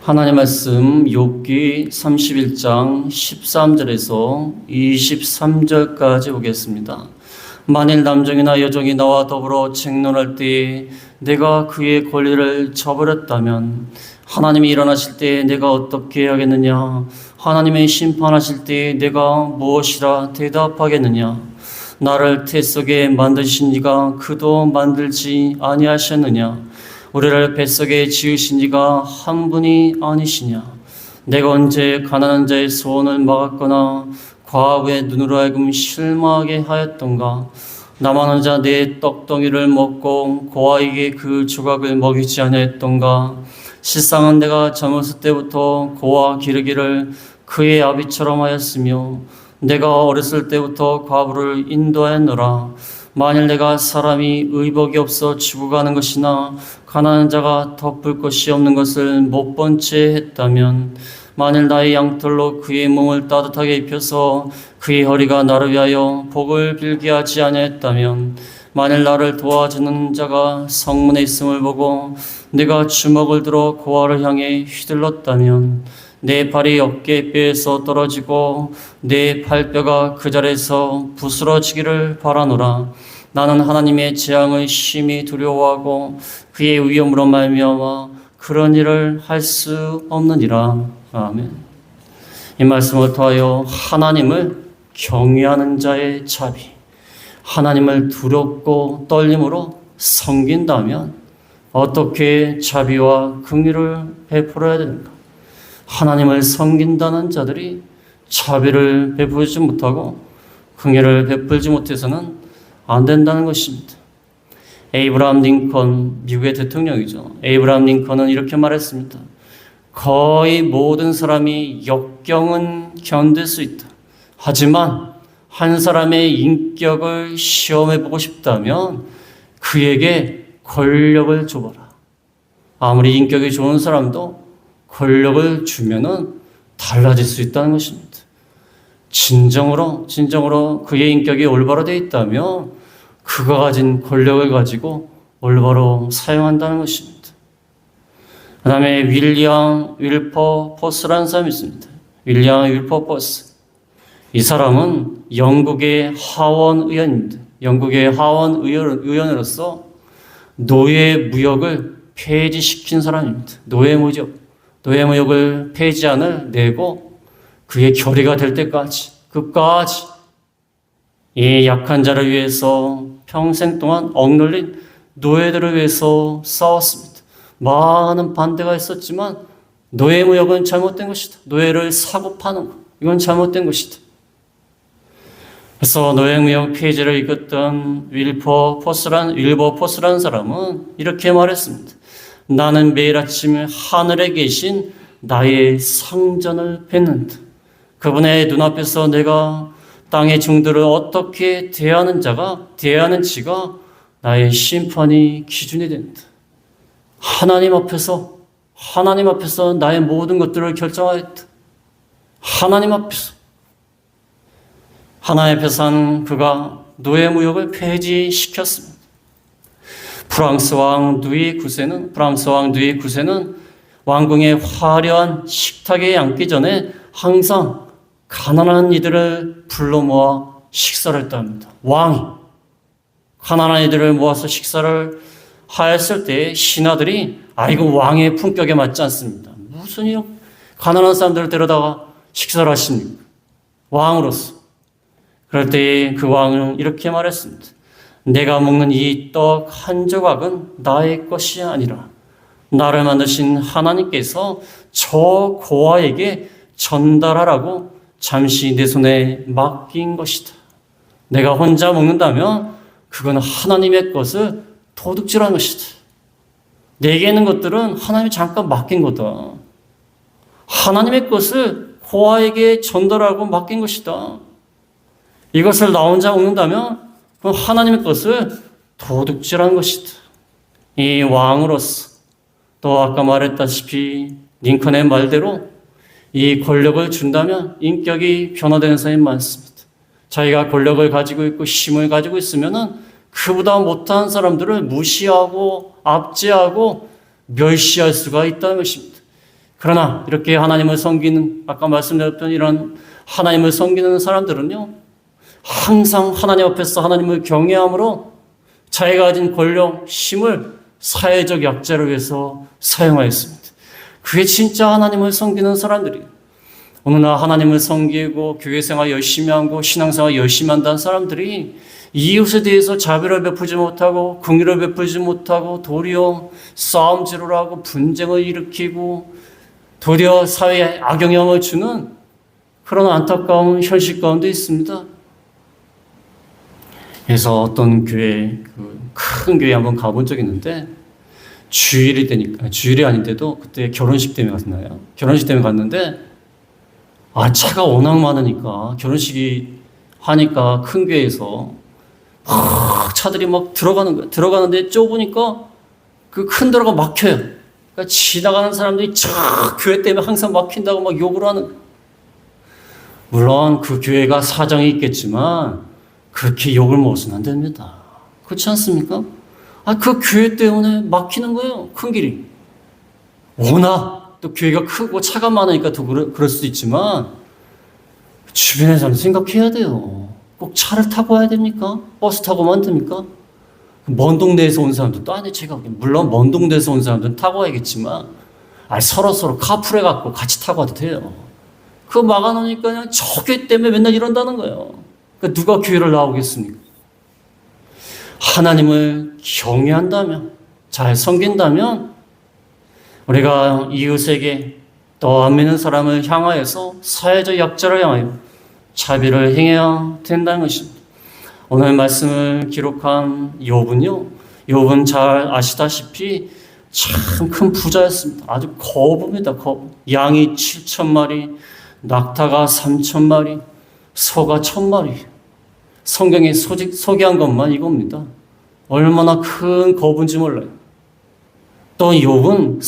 하나님 말씀 욥기 31장 13절에서 23절까지 보겠습니다. 만일 남종이나 여종이 나와 더불어 쟁론할 때에 내가 그의 권리를 저버렸다면 하나님이 일어나실 때에 내가 어떻게 하겠느냐? 하나님의 심판하실 때에 내가 무엇이라 대답하겠느냐? 나를 태 속에 만드신 이가 그도 만들지 아니하셨느냐? 우리를 뱃속에 지으신 이가 한 분이 아니시냐? 내가 언제 가난한 자의 소원을 막았거나 과부의 눈으로 하여금 실망하게 하였던가? 나만 혼자 내 떡덩이를 먹고 고아에게 그 조각을 먹이지 아니하였던가? 실상은 내가 젊었을 때부터 고아 기르기를 그의 아비처럼 하였으며 내가 어렸을 때부터 과부를 인도하였노라. 만일 내가 사람이 의복이 없어 죽어가는 것이나 가난한 자가 덮을 것이 없는 것을 못 본 채 했다면, 만일 나의 양털로 그의 몸을 따뜻하게 입혀서 그의 허리가 나를 위하여 복을 빌게 하지 아니했다면, 만일 나를 도와주는 자가 성문에 있음을 보고 내가 주먹을 들어 고아를 향해 휘둘렀다면, 내 발이 어깨뼈에서 떨어지고 내 팔뼈가 그 자리에서 부스러지기를 바라노라. 나는 하나님의 재앙을 심히 두려워하고 그의 위엄으로 말미암아 그런 일을 할 수 없느니라. 아멘. 이 말씀을 통하여 하나님을 경외하는 자의 자비, 하나님을 두렵고 떨림으로 섬긴다면 어떻게 자비와 긍휼을 베풀어야 되는가? 하나님을 섬긴다는 자들이 자비를 베풀지 못하고 긍휼을 베풀지 못해서는 안 된다는 것입니다. 에이브라함 링컨, 미국의 대통령이죠. 에이브라함 링컨은 이렇게 말했습니다. 거의 모든 사람이 역경은 견딜 수 있다. 하지만 한 사람의 인격을 시험해보고 싶다면 그에게 권력을 줘봐라. 아무리 인격이 좋은 사람도 권력을 주면은 달라질 수 있다는 것입니다. 진정으로 그의 인격이 올바로 되어 있다면 그가 가진 권력을 가지고 올바로 사용한다는 것입니다. 그 다음에 윌리엄 윌퍼포스라는 사람이 있습니다. 윌리엄 윌퍼포스. 이 사람은 영국의 하원 의원입니다. 영국의 하원 의원으로서 노예 무역을 폐지시킨 사람입니다. 노예 무역을 폐지안을 내고 그의 결의가 될 때까지 끝까지 이 약한 자를 위해서 평생 동안 억눌린 노예들을 위해서 싸웠습니다. 많은 반대가 있었지만 노예 무역은 잘못된 것이다. 노예를 사고 파는 것, 이건 잘못된 것이다. 그래서 노예 무역 폐지를 이끌었던 윌버포스라는 사람은 이렇게 말했습니다. 나는 매일 아침 하늘에 계신 나의 상전을 뵙는다. 그분의 눈앞에서 내가 땅의 종들을 어떻게 대하는지가 나의 심판이 기준이 된다. 하나님 앞에서 나의 모든 것들을 결정하였다. 하나님 앞에서는 그가 노예 무역을 폐지시켰습니다. 프랑스 왕 누이 9세는 왕궁의 화려한 식탁에 앉기 전에 항상 가난한 이들을 불러 모아 식사를 했답니다. 왕이 가난한 이들을 모아서 식사를 하였을 때 신하들이 이거 왕의 품격에 맞지 않습니다. 무슨 가난한 사람들을 데려다가 식사를 하십니까? 왕으로서. 그럴 때 그 왕은 이렇게 말했습니다. 내가 먹는 이 떡 한 조각은 나의 것이 아니라 나를 만드신 하나님께서 저 고아에게 전달하라고 잠시 내 손에 맡긴 것이다. 내가 혼자 먹는다면 그건 하나님의 것을 도둑질한 것이다. 내게 있는 것들은 하나님이 잠깐 맡긴 거다. 하나님의 것을 고아에게 전달하고 맡긴 것이다. 이것을 나 혼자 먹는다면 그건 하나님의 것을 도둑질한 것이다. 이 왕으로서 또 아까 말했다시피 링컨의 말대로 이 권력을 준다면 인격이 변화되는 사람이 많습니다. 자기가 권력을 가지고 있고 힘을 가지고 있으면은 그보다 못한 사람들을 무시하고 압제하고 멸시할 수가 있다는 것입니다. 그러나 이렇게 하나님을 섬기는, 아까 말씀드렸던 이런 하나님을 섬기는 사람들은요, 항상 하나님 앞에서 하나님을 경외함으로 자기가 가진 권력, 힘을 사회적 약자를 위해서 사용하였습니다. 그게 진짜 하나님을 섬기는 사람들이에요. 어느 날 하나님을 섬기고 교회생활 열심히 하고 신앙생활 열심히 한다는 사람들이 이웃에 대해서 자비를 베푸지 못하고 긍휼을 베푸지 못하고 도리어 싸움질을 하고 분쟁을 일으키고 도리어 사회에 악영향을 주는 그런 안타까운 현실 가운데 있습니다. 그래서 어떤 교회, 큰 교회 한번 가본 적이 있는데 주일이 되니까, 주일이 아닌데도 그때 결혼식 때문에 갔나요? 결혼식 때문에 갔는데 차가 워낙 많으니까 결혼식이 하니까 큰 교회에서 막 차들이 막 들어가는 거예요. 들어가는데 좁으니까 그 큰 도로가 막혀요. 그러니까 지나가는 사람들이 교회 때문에 항상 막힌다고 막 욕을 하는 거예요. 물론 그 교회가 사정이 있겠지만 그렇게 욕을 먹어서는 안 됩니다. 그렇지 않습니까? 그 교회 때문에 막히는 거예요. 큰 길이. 워낙 또 교회가 크고 차가 많으니까 더 그럴 수도 있지만 주변의 사람 생각해야 돼요. 꼭 차를 타고 와야 됩니까? 버스 타고만 됩니까? 먼 동네에서 온 사람들도 아니 제가 물론 먼 동네에서 온 사람들은 타고 와야겠지만 서로 카풀해갖고 같이 타고 와도 돼요. 그거 막아놓으니까 그냥 저 교회 때문에 맨날 이런다는 거예요. 그러니까 누가 교회를 나오겠습니까? 하나님을 경외한다면, 잘 섬긴다면 우리가 이웃에게 또 안 믿는 사람을 향하여서 사회적 약자를 향하여 자비를 행해야 된다는 것입니다. 오늘 말씀을 기록한 욥은요, 욥은 잘 아시다시피 참 큰 부자였습니다. 아주 거부입니다. 거부. 양이 7,000마리, 낙타가 3,000마리, 소가 1,000마리. 성경에 소개한 것만 이겁니다. 얼마나 큰 거부인지 몰라요. 또 욥은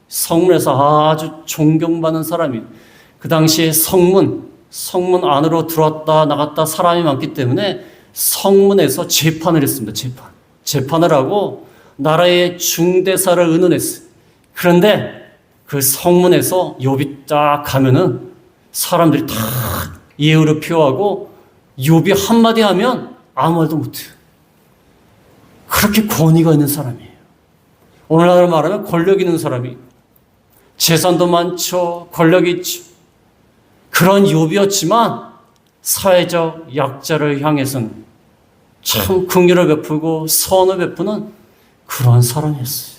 성문에서 아주 존경받는 사람이에요. 그 당시에 성문 안으로 들어왔다 나갔다 사람이 많기 때문에 성문에서 재판을 했습니다. 재판을 하고 나라의 중대사를 의논했어요. 그런데 그 성문에서 욥이 딱 가면은 사람들이 다 예의를 표하고 욥이 한마디 하면 아무 말도 못해요. 그렇게 권위가 있는 사람이에요. 오늘날로 말하면 권력 있는 사람이, 재산도 많죠, 권력이 있죠. 그런 욥이었지만 사회적 약자를 향해서는 참 긍휼을 베푸고 선을 베푸는 그러한 사람이었어요.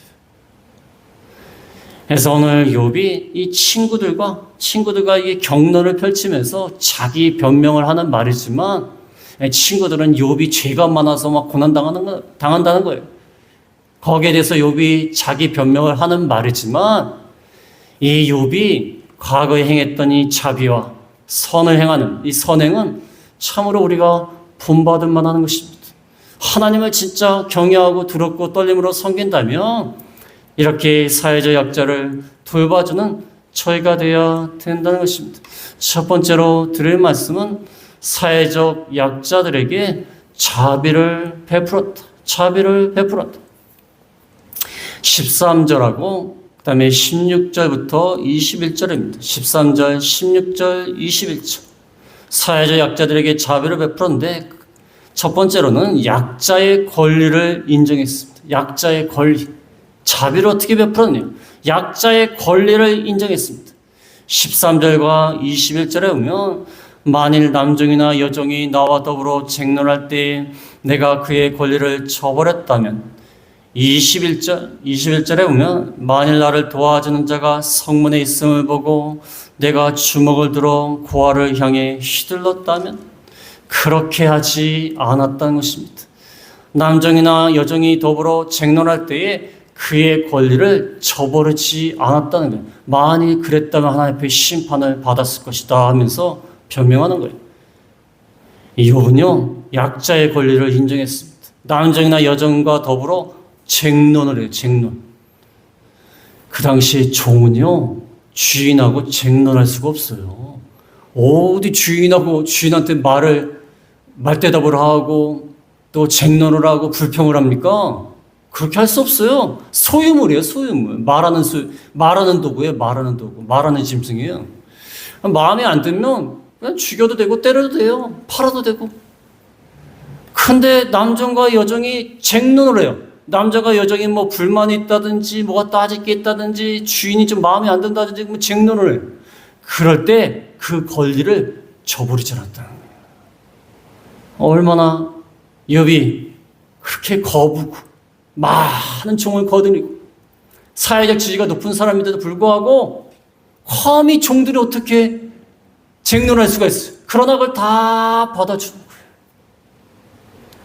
그래서 오늘 욥이 이 친구들과 이 격론을 펼치면서 자기 변명을 하는 말이지만 친구들은 욥이 죄가 많아서 막 당한다는 거예요. 거기에 대해서 욥이 자기 변명을 하는 말이지만 이 욥이 과거에 행했던 이 자비와 선을 행하는 이 선행은 참으로 우리가 본받을 만한 것입니다. 하나님을 진짜 경외하고 두렵고 떨림으로 섬긴다면 이렇게 사회적 약자를 돌봐주는 저희가 되어야 된다는 것입니다. 첫 번째로 드릴 말씀은 사회적 약자들에게 자비를 베풀었다. 13절하고 그 다음에 16절부터 21절입니다. 13절, 16절, 21절. 사회적 약자들에게 자비를 베풀었는데 첫 번째로는 약자의 권리를 인정했습니다. 약자의 권리. 자비를 어떻게 베풀었냐? 약자의 권리를 인정했습니다. 13절과 21절에 보면 만일 남종이나 여종이 나와 더불어 쟁론할 때 내가 그의 권리를 저버렸다면 21절에 보면 만일 나를 도와주는 자가 성문에 있음을 보고 내가 주먹을 들어 고아를 향해 휘둘렀다면 그렇게 하지 않았다는 것입니다. 남종이나 여종이 더불어 쟁론할 때에 그의 권리를 저버리지 않았다는 거예요. 만일 그랬다면 하나님 앞에 심판을 받았을 것이다 하면서 변명하는 거예요. 욥은요 약자의 권리를 인정했습니다. 남종이나 여종과 더불어 쟁론을 해요. 쟁론. 그 당시에 종은요 주인하고 쟁론할 수가 없어요. 어디 주인한테 말대답을 하고 또 쟁론을 하고 불평을 합니까? 그렇게 할 수 없어요. 소유물이에요, 소유물. 말하는 도구예요, 말하는 도구. 말하는 짐승이에요. 마음에 안 들면 그냥 죽여도 되고 때려도 돼요. 팔아도 되고. 근데 남정과 여정이 쟁론을 해요. 남자가 여정이 뭐 불만이 있다든지 뭐가 따질 게 있다든지 주인이 좀 마음에 안 든다든지 뭐 쟁론을 해요. 그럴 때 그 권리를 저버리지 않았다는 거예요. 얼마나 욥이 그렇게 거부고 많은 종을 거느리고 사회적 지위가 높은 사람인데도 불구하고 감히 종들이 어떻게 쟁론할 수가 있어요. 그러나 그걸 다 받아주는 거예요.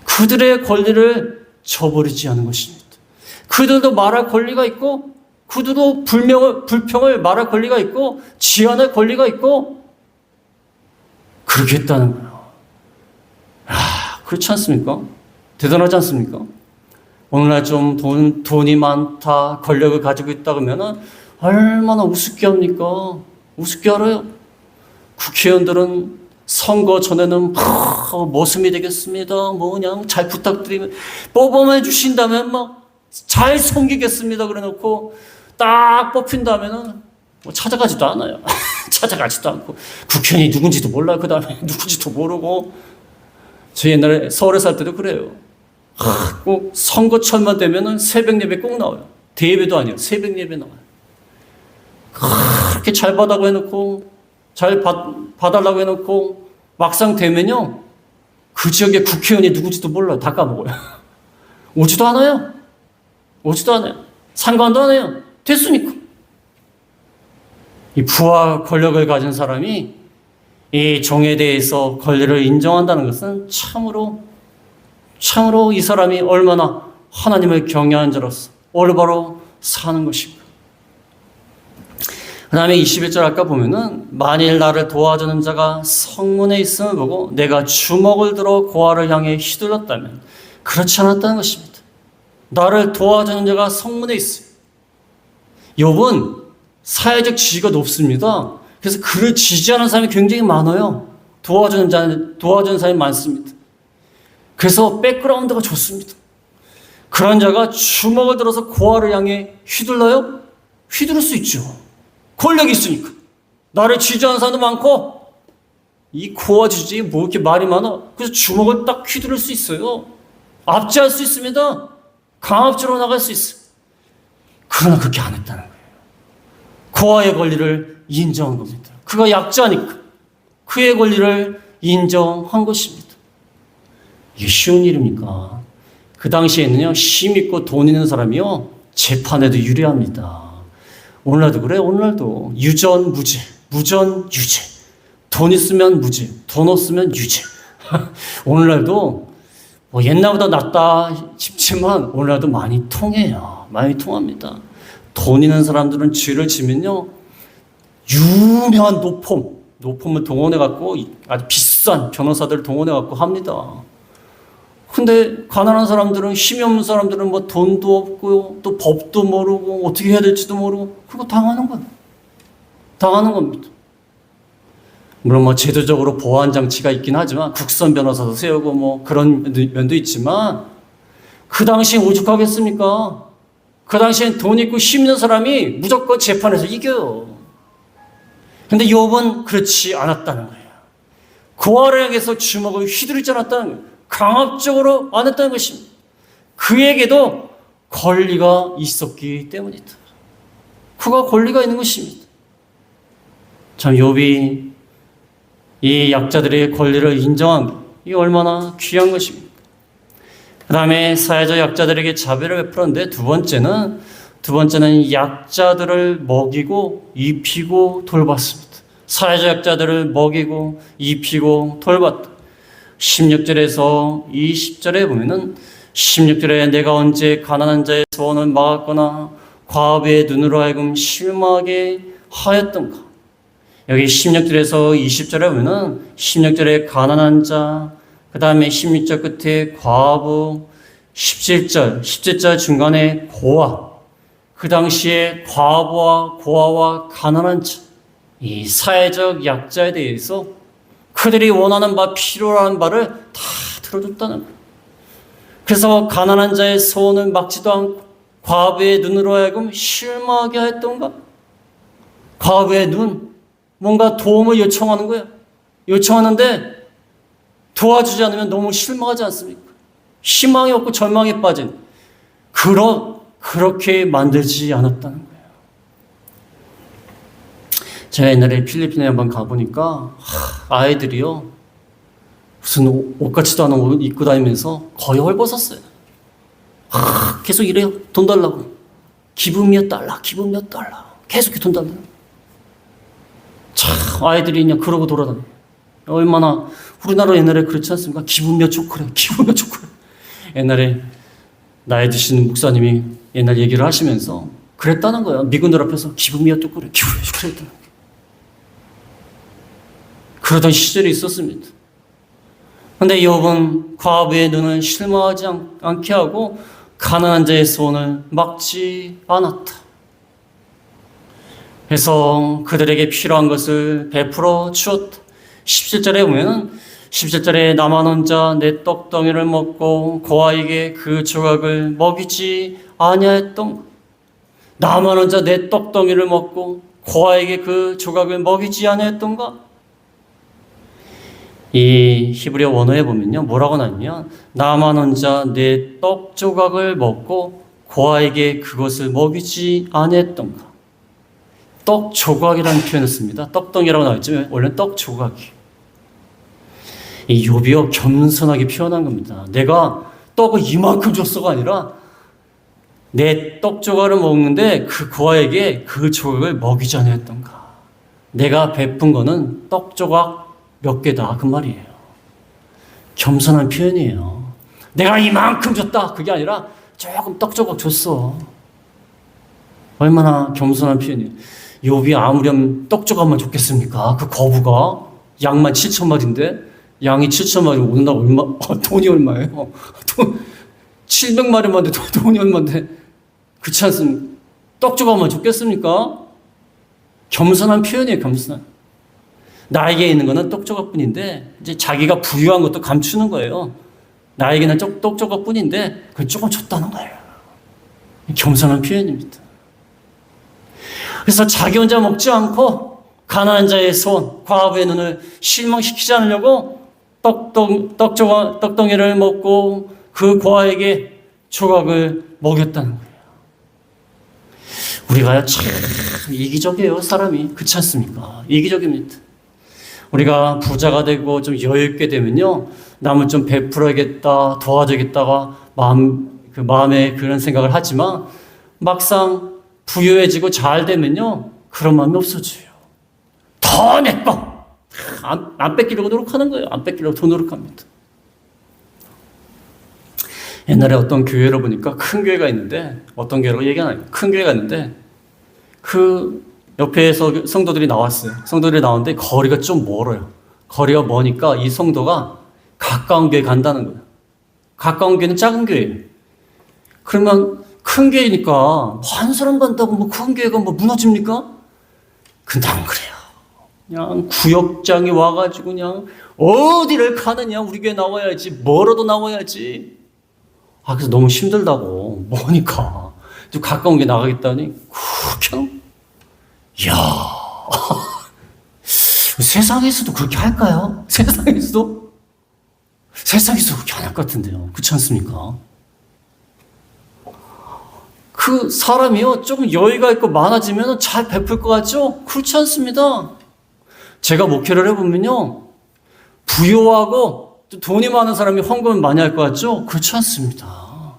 그들의 권리를 저버리지 않은 것입니다. 그들도 말할 권리가 있고 그들도 불평을 말할 권리가 있고 지연할 권리가 있고 그렇게 했다는 거예요. 그렇지 않습니까? 대단하지 않습니까? 오늘날 좀 돈이 많다, 권력을 가지고 있다 그러면 얼마나 우습게 합니까? 우습게 알아요. 국회의원들은 선거 전에는 머슴이 되겠습니다. 뭐 그냥 잘 부탁드리면 뽑아만 주신다면 막 잘 섬기겠습니다. 그래놓고 딱 뽑힌 다음에는 뭐 찾아가지도 않아요. 찾아가지도 않고 국회의원이 누군지도 몰라요. 그 다음에 누군지도 모르고 저 옛날에 서울에 살 때도 그래요. 꼭 선거철만 되면은 새벽 예배 꼭 나와요. 대예배도 아니에요. 새벽 예배 나와요. 그렇게 잘 받아고 해놓고 잘 봐달라고 해놓고 막상 되면요 그 지역의 국회의원이 누군지도 몰라요. 다 까먹어요. 오지도 않아요. 오지도 않아요. 상관도 안 해요. 됐으니까. 이 부와 권력을 가진 사람이 이 종에 대해서 권리를 인정한다는 것은 참으로 이 사람이 얼마나 하나님을 경외한 자로서 올바로 사는 것인가. 그 다음에 21절 아까 보면은 만일 나를 도와주는 자가 성문에 있음을 보고 내가 주먹을 들어 고아를 향해 휘둘렀다면 그렇지 않았다는 것입니다. 나를 도와주는 자가 성문에 있어요. 욥은 사회적 지위가 높습니다. 그래서 그를 지지하는 사람이 굉장히 많아요. 도와주는 사람이 많습니다. 그래서 백그라운드가 좋습니다. 그런 자가 주먹을 들어서 고아를 향해 휘둘러요? 휘두를 수 있죠. 권력이 있으니까. 나를 지지하는 사람도 많고 이 고아 주제에 뭐 이렇게 말이 많아. 그래서 주먹을 딱 휘두를 수 있어요. 압제할 수 있습니다. 강압적으로 나갈 수 있어요. 그러나 그렇게 안 했다는 거예요. 고아의 권리를 인정한 겁니다. 그가 약자니까 그의 권리를 인정한 것입니다. 이게 쉬운 일입니까? 그 당시에는요, 힘 있고 돈 있는 사람이요, 재판에도 유리합니다. 오늘날도 그래, 오늘날도. 유전, 무죄. 무전, 유죄. 돈 있으면 무죄. 돈 없으면 유죄. 오늘날도 뭐 옛날보다 낫다 싶지만 오늘날도 많이 통해요. 많이 통합니다. 돈 있는 사람들은 죄를 지면요, 유명한 노폼을 동원해갖고 아주 비싼 변호사들을 동원해갖고 합니다. 근데 가난한 사람들은, 힘이 없는 사람들은 뭐 돈도 없고 또 법도 모르고 어떻게 해야 될지도 모르고 그거 당하는 거예요. 당하는 겁니다. 물론 뭐 제도적으로 보안 장치가 있긴 하지만 국선 변호사도 세우고 뭐 그런 면도 있지만 그 당시에 오죽하겠습니까? 그 당시엔 돈 있고 힘 있는 사람이 무조건 재판에서 이겨요. 근데 욥은 그렇지 않았다는 거예요. 고아를 향해서 주먹을 휘두르지 않았다는 거예요. 강압적으로 안 했다는 것입니다. 그에게도 권리가 있었기 때문이다. 그가 권리가 있는 것입니다. 참 욥이 이 약자들의 권리를 인정한 것, 이 얼마나 귀한 것입니까? 그 다음에 사회적 약자들에게 자비를 베풀었는데 두 번째는 약자들을 먹이고 입히고 돌봤습니다. 사회적 약자들을 먹이고 입히고 돌봤다. 16절에서 20절에 보면은 16절에 내가 언제 가난한 자의 소원을 막았거나 과부의 눈으로 하여금 실망하게 하였던가. 여기 16절에서 20절에 보면은 16절에 가난한 자, 그 다음에 16절 끝에 과부, 17절 중간에 고아. 그 당시에 과부와 고아와 가난한 자, 이 사회적 약자에 대해서 그들이 원하는 바, 필요로 하는 바를 다 들어줬다는 거예요. 그래서 가난한 자의 소원을 막지도 않고 과부의 눈으로 하여금 실망하게 하였던가? 과부의 눈, 뭔가 도움을 요청하는 거예요. 요청하는데 도와주지 않으면 너무 실망하지 않습니까? 희망이 없고 절망에 빠진 그렇게 만들지 않았다는 거예요. 제가 옛날에 필리핀에 한번 가보니까 아이들이요 무슨 옷 같지도 않은 옷 입고 다니면서 거의 헐벗었어요. 계속 이래요. 돈 달라고. 기분 몇 달러, 기분 몇 달러. 계속 돈 달라고. 참 아이들이 그냥 그러고 돌아다녀. 얼마나 우리나라 옛날에 그렇지 않습니까? 기분 몇 초콜릿, 기분 몇 초콜릿. 옛날에 나이 드시는 목사님이 옛날 얘기를 하시면서 그랬다는 거예요. 미군들 앞에서 기분 몇 초콜릿, 기분 몇 초콜릿. 그러던 시절이 있었습니다. 그런데 욥은 과부의 눈을 실망하지 않게 하고 가난한 자의 소원을 막지 않았다. 그래서 그들에게 필요한 것을 베풀어 주었다. 17절에 보면 17절에 남아놓은 자 내 떡덩이를 먹고 고아에게 그 조각을 먹이지 아니하였던 남아놓은 자 내 떡덩이를 먹고 고아에게 그 조각을 먹이지 아니하였던가? 이 히브리어 원어에 보면요 뭐라고 나오냐면 남아놓은 자 내 떡 조각을 먹고 고아에게 그것을 먹이지 아니했던가. 떡 조각이라는 표현을 씁니다. 떡덩이라고 나왔지만 원래는 떡 조각이. 이 욥이요 겸손하게 표현한 겁니다. 내가 떡을 이만큼 줬어가 아니라 내 떡 조각을 먹는데 그 고아에게 그 조각을 먹이지 아니했던가. 내가 베푼 거는 떡 조각 몇 개다 그 말이에요. 겸손한 표현이에요. 내가 이만큼 줬다 그게 아니라 조금 떡 조각 줬어. 얼마나 겸손한 표현이에요. 욥이 아무렴 떡 조각만 줬겠습니까? 그 거부가 양만 7,000마리인데 양이 7,000마리 오는 날 돈이 얼마예요? 700마리만 돼 돈이 얼마인데 그렇지 않습니까? 떡 조각만 줬겠습니까? 겸손한 표현이에요. 겸손한. 나에게 있는 거는 떡 조각뿐인데 이제 자기가 부유한 것도 감추는 거예요. 나에게는 떡 조각뿐인데 그걸 조금 줬다는 거예요. 겸손한 표현입니다. 그래서 자기 혼자 먹지 않고 가난한 자의 소원, 과부의 눈을 실망시키지 않으려고 떡덩이를 먹고 그 고아에게 조각을 먹였다는 거예요. 우리가 참 이기적이에요. 사람이. 그렇지 않습니까? 이기적입니다. 우리가 부자가 되고 좀 여유 있게 되면요, 남을 좀 베풀어야겠다, 도와주겠다가 마음에 그런 생각을 하지만 막상 부유해지고 잘 되면요, 그런 마음이 없어져요. 더 내 거! 안 뺏기려고 노력하는 거예요. 안 뺏기려고 더 노력합니다. 옛날에 어떤 교회를 보니까 큰 교회가 있는데, 어떤 교회라고 얘기 안 해요. 큰 교회가 있는데, 그 옆에서 성도들이 나왔어요. 성도들이 나오는데 거리가 좀 멀어요. 거리가 머니까 이 성도가 가까운 교회 간다는 거예요. 가까운 교회는 작은 교회예요. 그러면 큰 교회니까 한 사람 간다고 뭐 큰 교회가 뭐 무너집니까? 근데 안 그래요. 그냥 구역장이 와가지고 그냥 어디를 가느냐 우리 교회 나와야지 멀어도 나와야지. 그래서 너무 힘들다고 머니까 좀 가까운 게 나가겠다니 그냥 이야 세상에서도 그렇게 할까요? 세상에서도 그렇게 안 할 것 같은데요. 그렇지 않습니까? 그 사람이요 조금 여유가 있고 많아지면 잘 베풀 것 같죠? 그렇지 않습니다. 제가 목회를 해보면요 부유하고 또 돈이 많은 사람이 헌금을 많이 할 것 같죠? 그렇지 않습니다.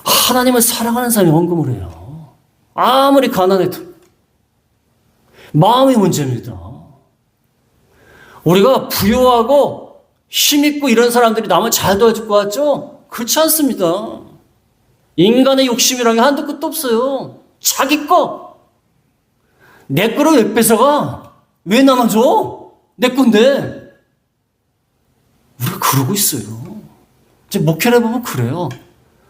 하나님을 사랑하는 사람이 헌금을 해요. 아무리 가난해도 마음이 문제입니다. 우리가 부유하고 힘있고 이런 사람들이 남을 잘 도와줄 것 같죠? 그렇지 않습니다. 인간의 욕심이라는 게 한도 끝도 없어요. 자기 거. 내 거를 왜 뺏어가? 왜 나눠줘? 내 건데. 우리가 그러고 있어요. 이제 목회를 해보면 그래요.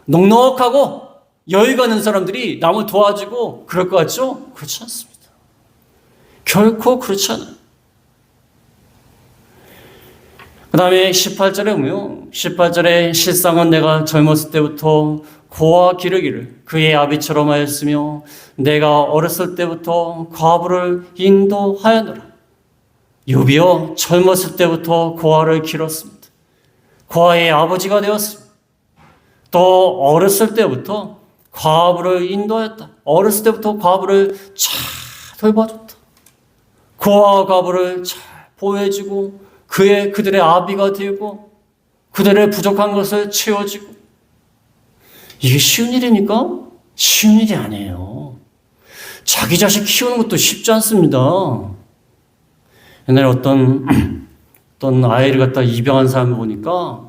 넉넉하고 여유가 있는 사람들이 남을 도와주고 그럴 것 같죠? 그렇지 않습니다. 결코 그렇지 않아요. 다음에 18절에 보면 18절에 실상은 내가 젊었을 때부터 고와 기르기를 그의 아비처럼 하였으며 내가 어렸을 때부터 과부를 인도하였노라. 욥이여 젊었을 때부터 고아를 기렀습니다. 고아의 아버지가 되었습니다. 또 어렸을 때부터 과부를 인도하였다. 어렸을 때부터 과부를 잘 돌봐줬다. 고아와 과부를 잘 보호해주고 그들의 아비가 되고 그들의 부족한 것을 채워주고. 이게 쉬운 일입니까? 쉬운 일이 아니에요. 자기 자식 키우는 것도 쉽지 않습니다. 옛날에 어떤 아이를 갖다 입양한 사람을 보니까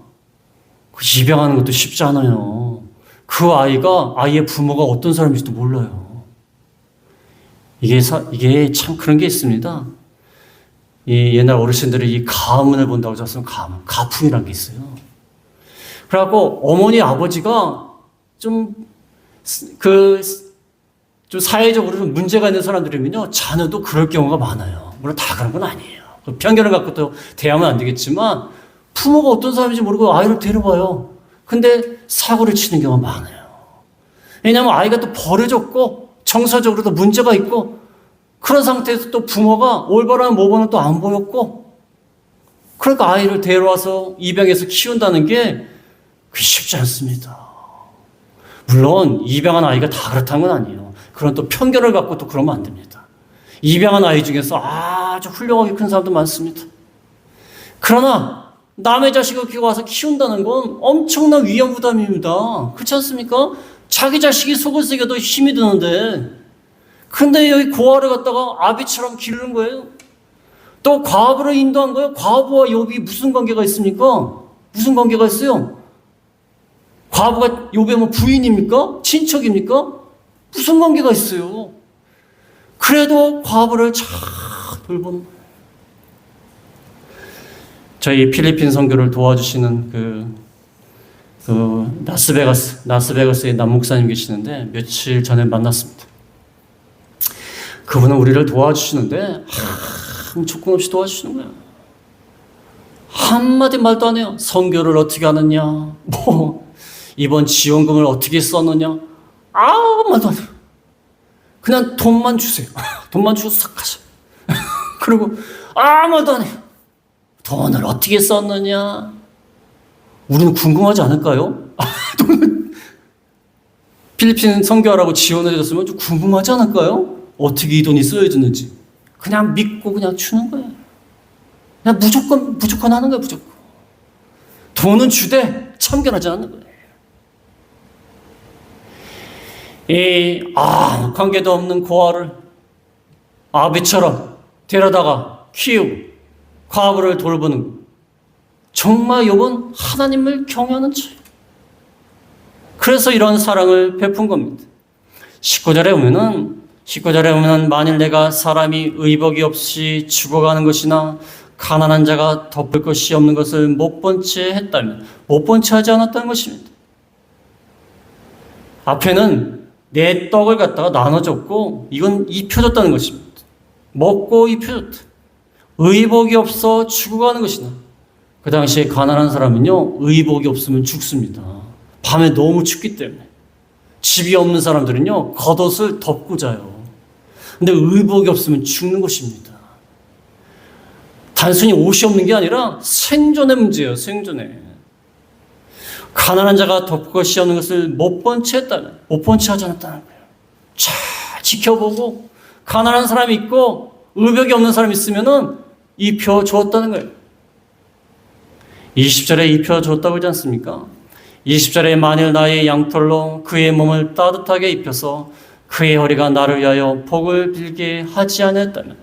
그 입양하는 것도 쉽지 않아요. 그 아이의 부모가 어떤 사람인지도 몰라요. 이게 참 그런 게 있습니다. 이 옛날 어르신들이 이 가문을 본다고 했으면 가풍이라는 게 있어요. 그래갖고 어머니 아버지가 좀 사회적으로 좀 문제가 있는 사람들이면요, 자녀도 그럴 경우가 많아요. 물론 다 그런 건 아니에요. 편견을 갖고 또 대하면 안 되겠지만, 부모가 어떤 사람인지 모르고 아이를 데려봐요. 근데 사고를 치는 경우가 많아요. 왜냐하면 아이가 또 버려졌고, 정서적으로도 문제가 있고, 그런 상태에서 또 부모가 올바른 모범은 또 안 보였고, 그러니까 아이를 데려와서 입양해서 키운다는 게 그게 쉽지 않습니다. 물론 입양한 아이가 다 그렇다는 건 아니에요. 그런 또 편견을 갖고 또 그러면 안 됩니다. 입양한 아이 중에서 아주 훌륭하게 큰 사람도 많습니다. 그러나 남의 자식을 와서 키운다는 건 엄청난 위험 부담입니다. 그렇지 않습니까? 자기 자식이 속을 새겨도 힘이 드는데, 근데 여기 고아를 갖다가 아비처럼 기르는 거예요. 또 과부를 인도한 거예요. 과부와 욥이 무슨 관계가 있습니까? 무슨 관계가 있어요? 과부가 욥의 뭐 부인입니까? 친척입니까? 무슨 관계가 있어요? 그래도 과부를 잘 돌보는 거예요. 저희 필리핀 선교를 도와주시는 라스베가스의 남 목사님 계시는데 며칠 전에 만났습니다. 그분은 우리를 도와주시는데 조건 없이 도와주시는 거예요. 한마디 말도 안 해요. 선교를 어떻게 하느냐, 이번 지원금을 어떻게 썼느냐, 아무 말도 안 해요. 그냥 돈만 주세요. 돈만 주고 싹 가세요. 그리고 아무 말도 안 해요. 돈을 어떻게 썼느냐. 우리는 궁금하지 않을까요? 돈을 필리핀 선교하라고 지원을 해줬으면 좀 궁금하지 않을까요? 어떻게 이 돈이 쓰여졌는지. 그냥 믿고 그냥 주는 거예요. 그냥 무조건 하는 거예요, 무조건. 돈은 주되 참견하지 않는 거예요. 이 아무 관계도 없는 고아를 아비처럼 데려다가 키우고 과부를 돌보는, 정말 욥은 하나님을 경외하는 자예요. 그래서 이런 사랑을 베푼 겁니다. 19절에 보면은 만일 내가 사람이 의복이 없이 죽어가는 것이나 가난한 자가 덮을 것이 없는 것을 못 본 채 했다면, 못 본 채 하지 않았다는 것입니다. 앞에는 내 떡을 갖다가 나눠줬고 이건 입혀줬다는 것입니다. 먹고 입혀줬다. 의복이 없어 죽어가는 것이나. 그 당시에 가난한 사람은요, 의복이 없으면 죽습니다. 밤에 너무 춥기 때문에. 집이 없는 사람들은요, 겉옷을 덮고 자요. 근데 의복이 없으면 죽는 것입니다. 단순히 옷이 없는 게 아니라 생존의 문제예요, 생존의. 가난한 자가 덮을 것이 없는 것을 못 본 채 했다면, 못 본 채 하지 않았다는 거예요. 잘 지켜보고, 가난한 사람이 있고, 의복이 없는 사람이 있으면은 입혀주었다는 거예요. 20절에 입혀줬다고 하지 않습니까? 20절에 만일 나의 양털로 그의 몸을 따뜻하게 입혀서 그의 허리가 나를 위하여 복을 빌게 하지 않았다면,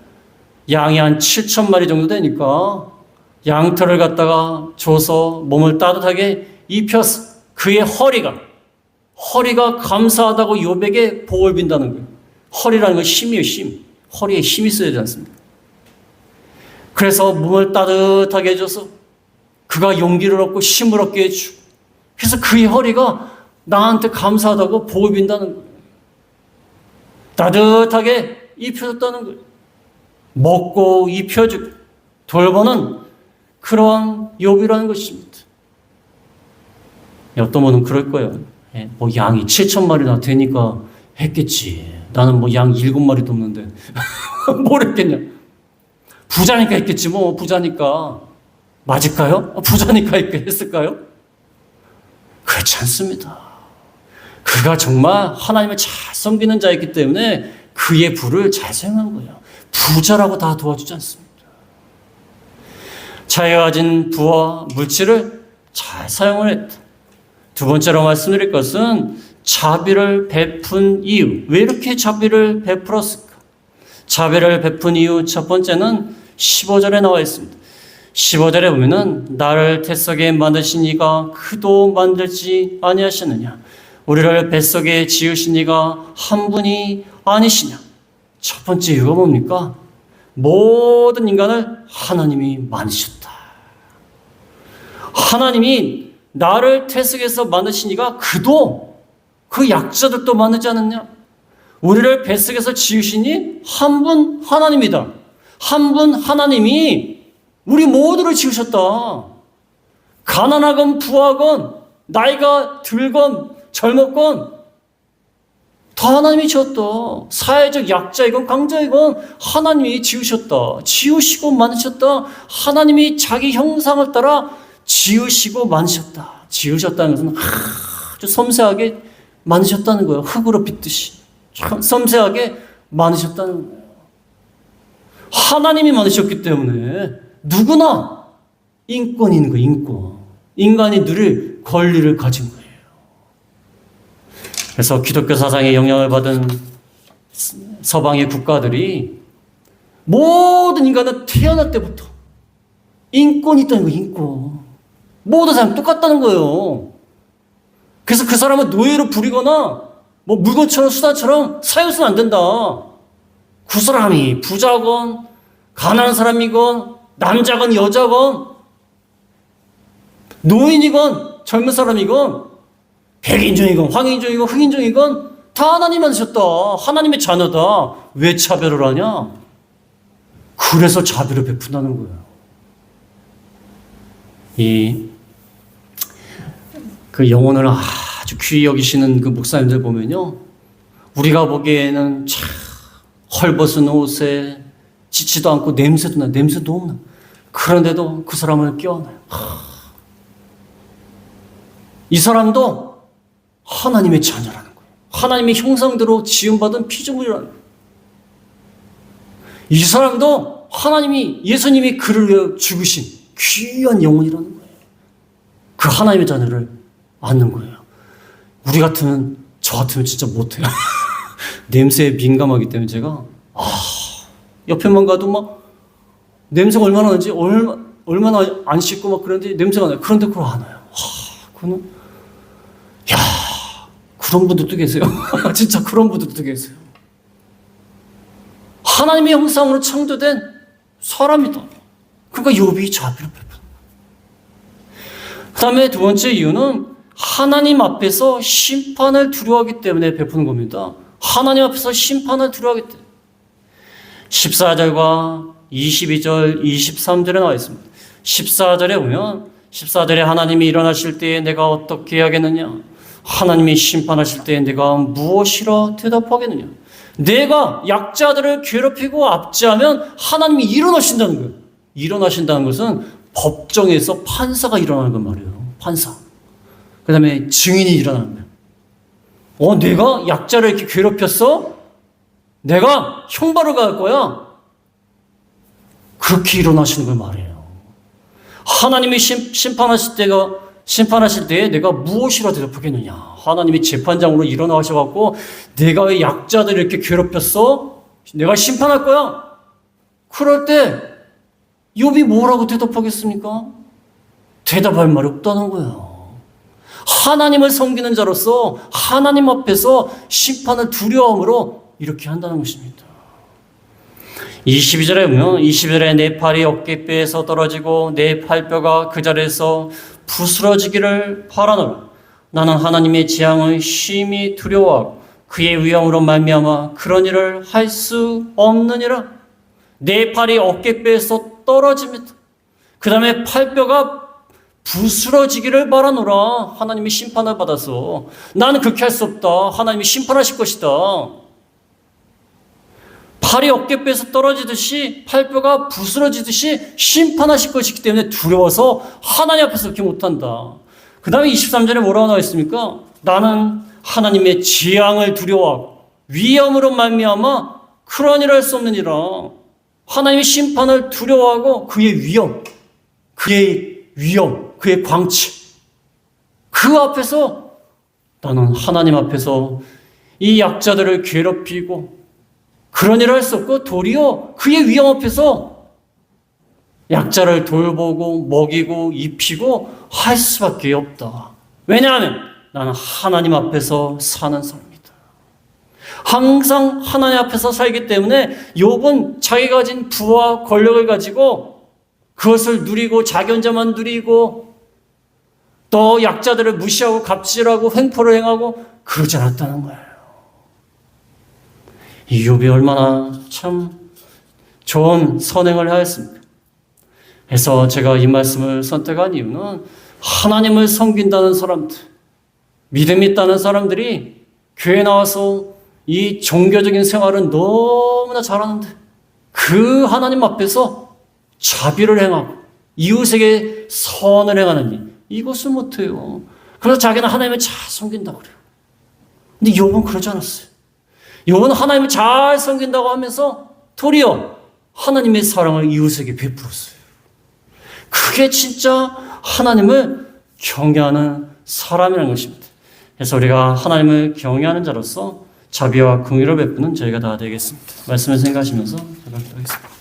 양이 한 7,000마리 정도 되니까 양털을 갖다가 줘서 몸을 따뜻하게 입혀서 그의 허리가 감사하다고 욥에게 복을 빈다는 거예요. 허리라는 건 힘이에요, 힘. 허리에 힘이 있어야 되지 않습니까? 그래서 몸을 따뜻하게 해줘서 그가 용기를 얻고 힘을 얻게 해주고, 그래서 그의 허리가 나한테 감사하다고 복을 빈다는 거예요. 따뜻하게 입혀줬다는 거예요. 먹고 입혀주고 돌보는 그런 욥이라는 것입니다. 어떤 분은 그럴 거예요. 뭐 양이 7,000마리나 되니까 했겠지. 나는 뭐 양 7마리도 없는데 뭘 했겠냐. 부자니까 했겠지 뭐. 부자니까. 맞을까요? 부자니까 했을까요? 그렇지 않습니다. 그가 정말 하나님을 잘 섬기는 자였기 때문에 그의 부를 잘 사용한 거예요. 부자라고 다 도와주지 않습니다. 자기가 가진 부와 물질을 잘 사용을 했다. 두 번째로 말씀드릴 것은 자비를 베푼 이유. 왜 이렇게 자비를 베풀었을까? 자비를 베푼 이유 첫 번째는 15절에 나와 있습니다. 15절에 보면은 나를 태석에 만드신 이가 그도 만들지 아니하시느냐. 우리를 뱃속에 지으신 이가 한 분이 아니시냐. 첫 번째 이유가 뭡니까? 모든 인간을 하나님이 만드셨다. 하나님이 나를 태석에서 만드신 이가 그도 그 약자들도 만들지 않았냐? 우리를 뱃속에서 지으시니 한 분 하나님이다. 한 분 하나님이 우리 모두를 지으셨다. 가난하건 부하건 나이가 들건 젊었건 다 하나님이 지었다. 사회적 약자이건 강자이건 하나님이 지으셨다. 지으시고 만드셨다. 하나님이 자기 형상을 따라 지으시고 만드셨다. 지으셨다는 것은 아주 섬세하게 만드셨다는 거예요. 흙으로 빚듯이 섬세하게 만드셨다는 거예요. 하나님이 만드셨기 때문에 누구나 인권이 있는 거예요. 인권. 인간이 누릴 권리를 가진 거예요. 그래서 기독교 사상에 영향을 받은 서방의 국가들이 모든 인간은 태어날 때부터 인권이 있다는 거예요. 인권. 모든 사람 똑같다는 거예요. 그래서 그 사람은 노예로 부리거나 뭐 물건처럼 수단처럼 사용해서는 안 된다. 그 사람이 부자건 가난한 사람이건 남자건 여자건 노인이건 젊은 사람이건 백인종이건 황인종이건 흑인종이건 다 하나님 만드셨다. 하나님의 자녀다. 왜 차별을 하냐? 그래서 자비를 베푼다는 거예요. 그 영혼을 아주 귀히 여기시는 그 목사님들 보면요. 우리가 보기에는 참 헐벗은 옷에 짖지도 않고 냄새도 나, 냄새도 없나. 그런데도 그 사람을 껴안아요. 이 사람도 하나님의 자녀라는 거예요. 하나님의 형상대로 지음받은 피조물이라는 거예요. 이 사람도 하나님이, 예수님이 그를 위해 죽으신 귀한 영혼이라는 거예요. 그 하나님의 자녀를 안는 거예요. 우리 같으면, 저 같으면 진짜 못해요. 냄새에 민감하기 때문에 제가, 옆에만 가도 막, 냄새가 얼마나 나는지, 얼마나 안 씻고 막 그런데 냄새가 나요. 그런데 그걸 안 와요. 그거는, 그런 분들도 계세요. 진짜 그런 분들도 계세요. 하나님의 형상으로 창조된 사람이다. 그러니까 욥이 자비를 베푼다. 그 다음에 두 번째 이유는 하나님 앞에서 심판을 두려워하기 때문에 베푸는 겁니다. 하나님 앞에서 심판을 두려워하기 때문에. 14절과 22절, 23절에 나와 있습니다. 14절에 보면 14절에 하나님이 일어나실 때에 내가 어떻게 해야겠느냐? 하나님이 심판하실 때에 내가 무엇이라 대답하겠느냐? 내가 약자들을 괴롭히고 압제하면 하나님이 일어나신다는 거예요. 일어나신다는 것은 법정에서 판사가 일어나는 건 말이에요. 판사. 그 다음에 증인이 일어나는 거예요. 내가 약자를 이렇게 괴롭혔어? 내가 형벌을 가할 거야. 그렇게 일어나시는 걸 말해요. 하나님이 심판하실 때에 내가 무엇이라 대답하겠느냐. 하나님이 재판장으로 일어나셔갖고 내가 왜 약자들을 이렇게 괴롭혔어? 내가 심판할 거야. 그럴 때 욥이 뭐라고 대답하겠습니까? 대답할 말이 없다는 거예요. 하나님을 섬기는 자로서 하나님 앞에서 심판을 두려움으로 이렇게 한다는 것입니다. 22절에 보면 22절에 내 팔이 어깨뼈에서 떨어지고 내 팔뼈가 그 자리에서 부스러지기를 바라노라. 나는 하나님의 재앙을 심히 두려워하고 그의 위엄으로 말미암아 그런 일을 할 수 없느니라. 내 팔이 어깨뼈에서 떨어집니다. 그 다음에 팔뼈가 부스러지기를 바라노라. 하나님이 심판을 받아서. 나는 그렇게 할 수 없다. 하나님이 심판하실 것이다. 팔이 어깨뼈에서 떨어지듯이 팔뼈가 부스러지듯이 심판하실 것이기 때문에 두려워서 하나님 앞에서 그렇게 못한다. 그 다음에 23절에 뭐라고 나와 있습니까? 나는 하나님의 재앙을 두려워하고 위험으로 말미암아 그런 일을 할 수 없느니라. 하나님의 심판을 두려워하고 그의 위험, 그의 광채, 그 앞에서 나는 하나님 앞에서 이 약자들을 괴롭히고 그런 일을 할 수 없고 도리어 그의 위험 앞에서 약자를 돌보고 먹이고 입히고 할 수밖에 없다. 왜냐하면 나는 하나님 앞에서 사는 사람이다. 항상 하나님 앞에서 살기 때문에 욥은 자기가 가진 부와 권력을 가지고 그것을 누리고 자기 혼자만 누리고 또 약자들을 무시하고 갑질하고 횡포를 행하고 그러지 않았다는 거예요. 이 욥이 얼마나 참 좋은 선행을 하였습니까? 그래서 제가 이 말씀을 선택한 이유는 하나님을 섬긴다는 사람들, 믿음 있다는 사람들이 교회에 나와서 이 종교적인 생활은 너무나 잘하는데 그 하나님 앞에서 자비를 행하고 이웃에게 선을 행하는 일, 이것을 못해요. 그래서 자기는 하나님을 잘 섬긴다고 그래요. 근데 욥은 그러지 않았어요. 욥은 하나님을 잘 섬긴다고 하면서 도리어 하나님의 사랑을 이웃에게 베풀었어요. 그게 진짜 하나님을 경외하는 사람이라는 것입니다. 그래서 우리가 하나님을 경외하는 자로서 자비와 긍휼을 베푸는 저희가 다 되겠습니다. 말씀을 생각하시면서 기도하겠습니다.